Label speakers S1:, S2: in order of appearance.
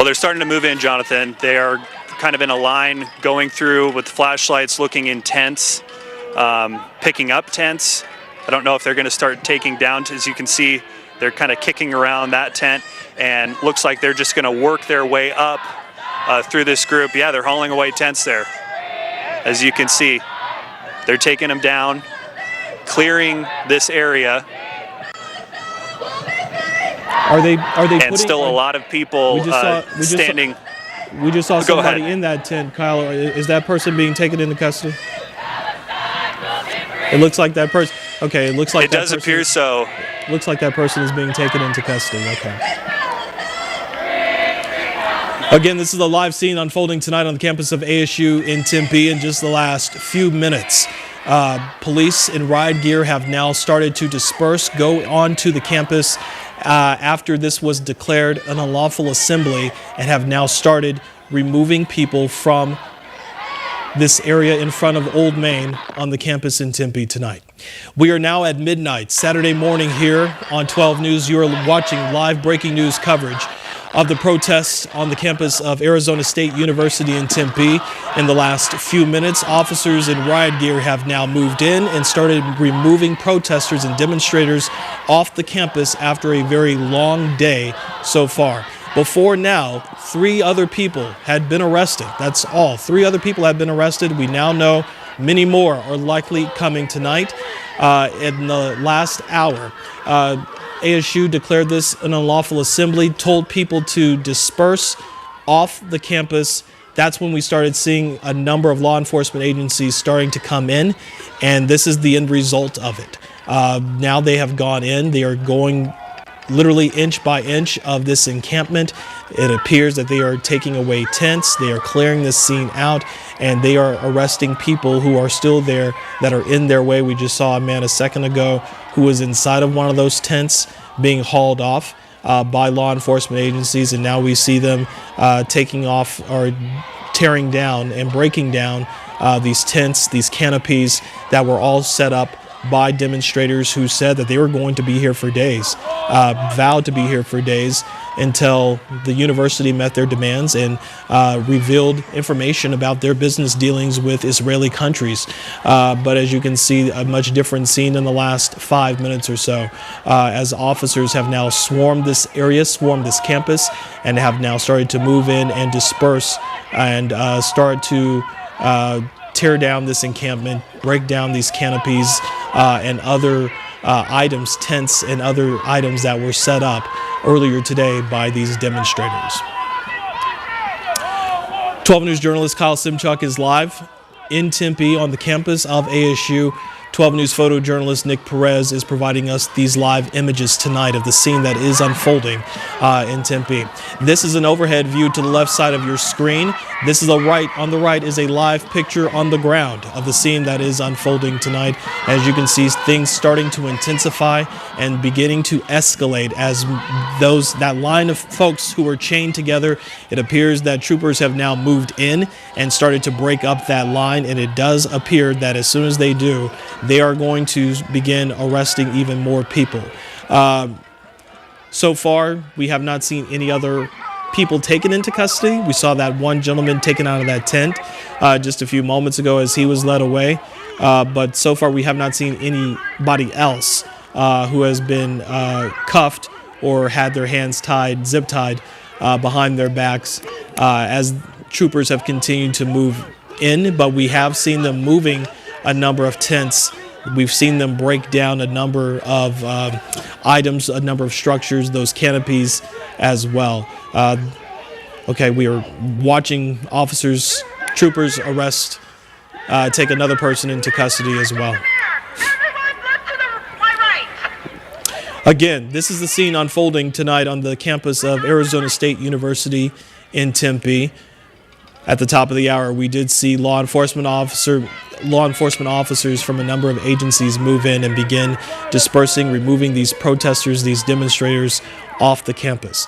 S1: they're starting to move in, Jonathan. They are kind of in a line going through with flashlights, looking in tents, picking up tents. I don't know if they're going to start taking down. As you can see, they're kind of kicking around that tent, and looks like they're just going to work their way up through this group. Yeah, they're hauling away tents there. As you can see, they're taking them down, clearing this area.
S2: Are they
S1: and still a lot of people standing.
S2: We just saw somebody in that tent, Kyle. Is that person being taken into custody? It looks like that person. Okay, it looks like
S1: it does appear so.
S2: Looks like that person is being taken into custody. Okay. Again, this is a live scene unfolding tonight on the campus of ASU in Tempe. In just the last few minutes, police in riot gear have now started to disperse, go onto the campus after this was declared an unlawful assembly, and have now started removing people from this area in front of Old Main on the campus in Tempe tonight. We are now at midnight, Saturday morning here on 12 News. You are watching live breaking news coverage of the protests on the campus of Arizona State University in Tempe. In the last few minutes, officers in riot gear have now moved in and started removing protesters and demonstrators off the campus after a very long day so far. Before now, 3 other people had been arrested. That's all. 3 other people have been arrested. We now know many more are likely coming tonight. In the last hour, ASU declared this an unlawful assembly, told people to disperse off the campus. That's when we started seeing a number of law enforcement agencies starting to come in, and this is the end result of it. Now they have gone in. They are going literally inch by inch of this encampment. It appears that they are taking away tents. They are clearing this scene out, and they are arresting people who are still there that are in their way. We just saw a man a second ago who was inside of one of those tents being hauled off by law enforcement agencies, and now we see them taking off or tearing down and breaking down these tents, these canopies that were all set up by demonstrators who said that they were going to be here for days, vowed to be here for days until the university met their demands and revealed information about their business dealings with Israeli countries. But as you can see, a much different scene in the last 5 minutes or so, as officers have now swarmed this area, swarmed this campus, and have now started to move in and disperse and start to tear down this encampment, break down these canopies and other items, tents and other items that were set up earlier today by these demonstrators. 12 News journalist Kyle Simchuk is live in Tempe on the campus of ASU. 12 News photojournalist Nick Perez is providing us these live images tonight of the scene that is unfolding in Tempe. This is an overhead view to the left side of your screen. This is on the right is a live picture on the ground of the scene that is unfolding tonight. As you can see, things starting to intensify and beginning to escalate as that line of folks who were chained together. It appears that troopers have now moved in and started to break up that line, and it does appear that as soon as they do, they are going to begin arresting even more people. So far, we have not seen any other people taken into custody. We saw that one gentleman taken out of that tent just a few moments ago as he was led away. But so far, we have not seen anybody else who has been cuffed or had their hands tied, zip tied behind their backs as troopers have continued to move in. But we have seen them moving a number of tents. We've seen them break down a number of items, a number of structures, those canopies as well. Okay, we are watching troopers take another person into custody as well. Again, this is the scene unfolding tonight on the campus of Arizona State University in Tempe. At the top of the hour, we did see law enforcement officers from a number of agencies move in and begin dispersing, removing these protesters, these demonstrators off the campus.